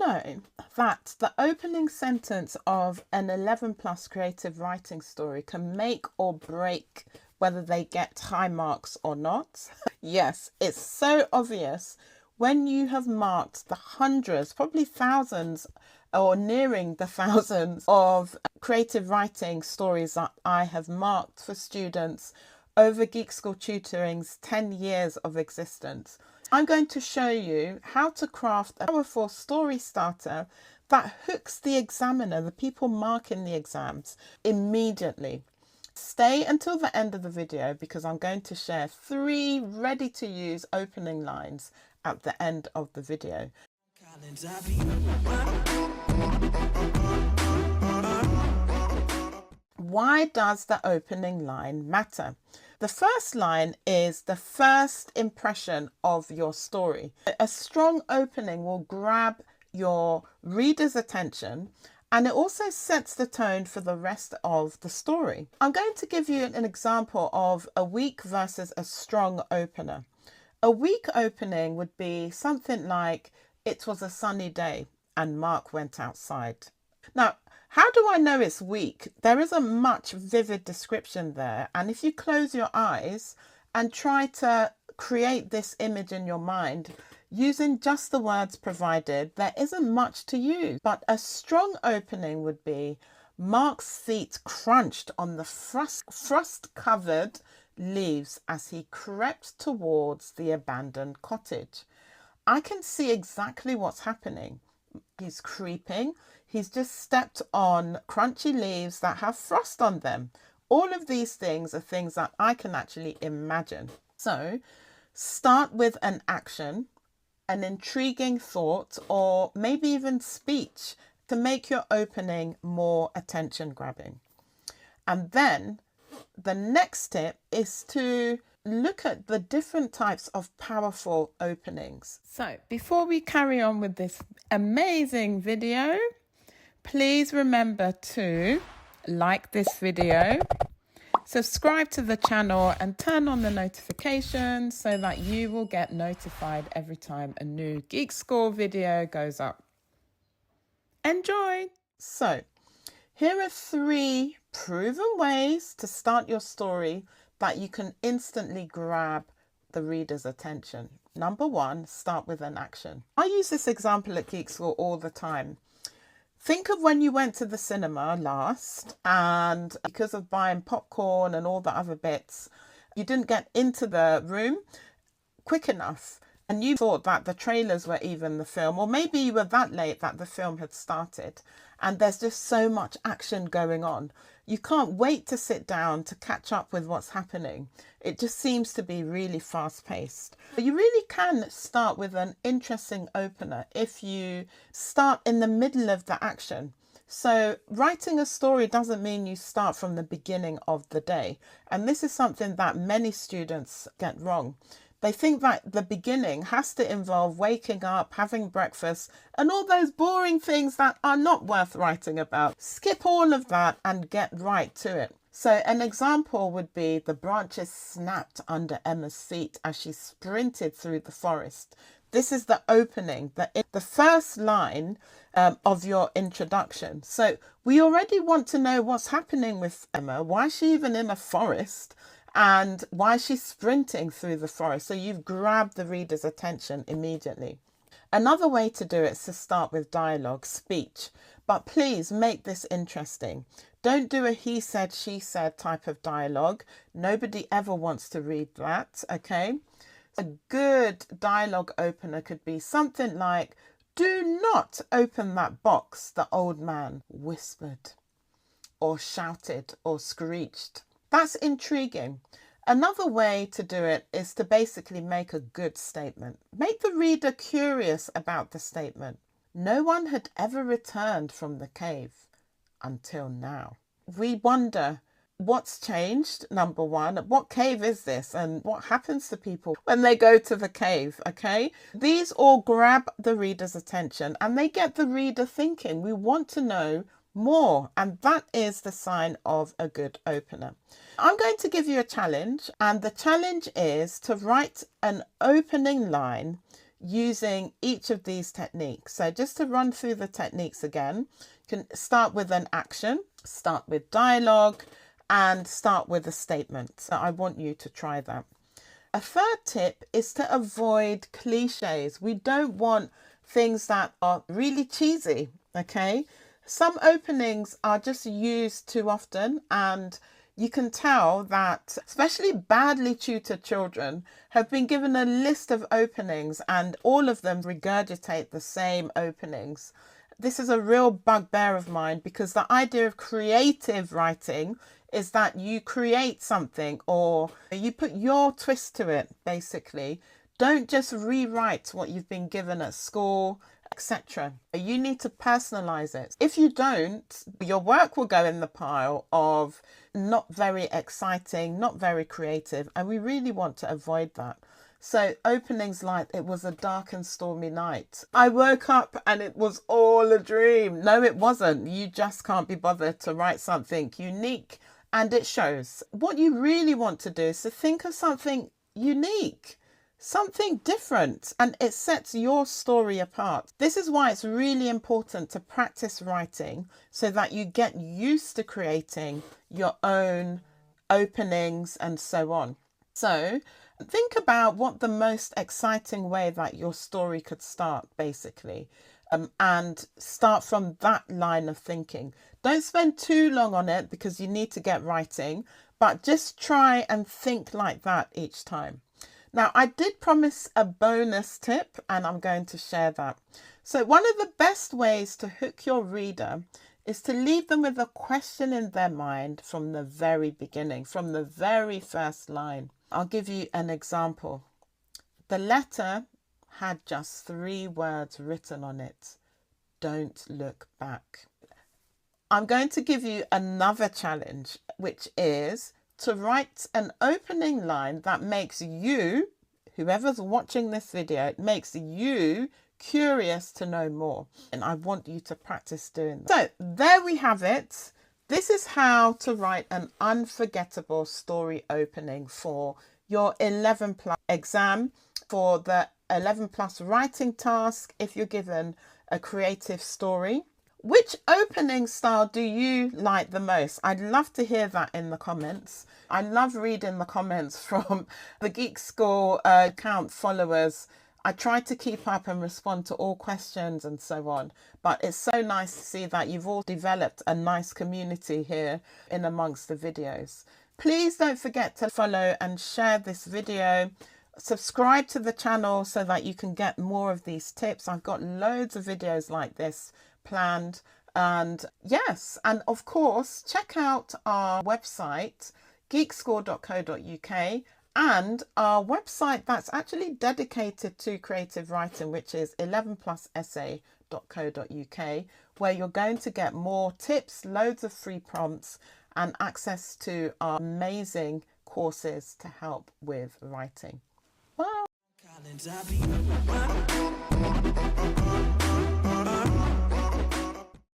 know that the opening sentence of an 11 plus creative writing story can make or break whether they get high marks or not? Yes, it's so obvious when you have marked the hundreds, probably thousands or nearing the thousands of creative writing stories that I have marked for students over Geek School Tutoring's 10 years of existence. I'm going to show you how to craft a powerful story starter that hooks the examiner, the people marking the exams, immediately. Stay until the end of the video because I'm going to share 3 ready-to-use opening lines at the end of the video. Why does the opening line matter? The first line is the first impression of your story. A strong opening will grab your reader's attention, and it also sets the tone for the rest of the story. I'm going to give you an example of a weak versus a strong opener. A weak opening would be something like, "It was a sunny day and Mark went outside." Now, how do I know it's weak? There isn't much vivid description there. And if you close your eyes and try to create this image in your mind using just the words provided, there isn't much to use. But a strong opening would be, "Mark's feet crunched on the frost-covered leaves as he crept towards the abandoned cottage." I can see exactly what's happening. He's creeping. He's just stepped on crunchy leaves that have frost on them. All of these things are things that I can actually imagine. So start with an action, an intriguing thought, or maybe even speech to make your opening more attention grabbing. And then the next tip is to look at the different types of powerful openings. So before we carry on with this amazing video, please remember to like this video, subscribe to the channel and turn on the notifications so that you will get notified every time a new Geek School video goes up. Enjoy! So here are 3 proven ways to start your story that you can instantly grab the reader's attention. Number 1, start with an action. I use this example at Geek School all the time. Think of when you went to the cinema last and because of buying popcorn and all the other bits, you didn't get into the room quick enough and you thought that the trailers were even the film, or maybe you were that late that the film had started and there's just so much action going on. You can't wait to sit down to catch up with what's happening. It just seems to be really fast paced. But you really can start with an interesting opener if you start in the middle of the action. So writing a story doesn't mean you start from the beginning of the day. And this is something that many students get wrong. They think that the beginning has to involve waking up, having breakfast, and all those boring things that are not worth writing about. Skip all of that and get right to it. So an example would be, "The branches snapped under Emma's feet as she sprinted through the forest." This is the opening, the first line of your introduction. So we already want to know what's happening with Emma. Why is she even in a forest? And why she's sprinting through the forest. So you've grabbed the reader's attention immediately. Another way to do it is to start with dialogue, speech. But please make this interesting. Don't do a he said, she said type of dialogue. Nobody ever wants to read that, okay? A good dialogue opener could be something like, "Do not open that box," the old man whispered, or shouted, or screeched. That's intriguing. Another way to do it is to basically make a good statement. Make the reader curious about the statement. "No one had ever returned from the cave until now." We wonder what's changed, number 1. What cave is this? And what happens to people when they go to the cave, okay? These all grab the reader's attention and they get the reader thinking. We want to know more, and that is the sign of a good opener. I'm going to give you a challenge, and the challenge is to write an opening line using each of these techniques. So just to run through the techniques again, you can start with an action, start with dialogue, and start with a statement. So I want you to try that. A third tip is to avoid cliches. We don't want things that are really cheesy, okay? Some openings are just used too often, and you can tell that especially badly tutored children have been given a list of openings and all of them regurgitate the same openings. This is a real bugbear of mine, because the idea of creative writing is that you create something or you put your twist to it, basically. Don't just rewrite what you've been given at school, etc. You need to personalize it. If you don't, your work will go in the pile of not very exciting, not very creative, and we really want to avoid that. So openings like, it was a dark and stormy night. I woke up and it was all a dream. No, it wasn't. You just can't be bothered to write something unique, and it shows. What you really want to do is to think of something unique, something different, and it sets your story apart. This is why it's really important to practice writing so that you get used to creating your own openings and so on. So think about what the most exciting way that your story could start, basically, and start from that line of thinking. Don't spend too long on it because you need to get writing, but just try and think like that each time. Now, I did promise a bonus tip and I'm going to share that. So one of the best ways to hook your reader is to leave them with a question in their mind from the very beginning, from the very first line. I'll give you an example. The letter had just 3 words written on it. Don't look back. I'm going to give you another challenge, which is to write an opening line that makes you, whoever's watching this video, it makes you curious to know more. And I want you to practice doing that. So there we have it. This is how to write an unforgettable story opening for your 11 plus exam, for the 11 plus writing task if you're given a creative story. Which opening style do you like the most? I'd love to hear that in the comments. I love reading the comments from the Geek School account followers. I try to keep up and respond to all questions and so on. But it's so nice to see that you've all developed a nice community here in amongst the videos. Please don't forget to follow and share this video. Subscribe to the channel so that you can get more of these tips. I've got loads of videos like this planned, and yes, and of course check out our website geekschool.co.uk and our website that's actually dedicated to creative writing, which is 11plusessay.co.uk, where you're going to get more tips, loads of free prompts, and access to our amazing courses to help with writing. Bye.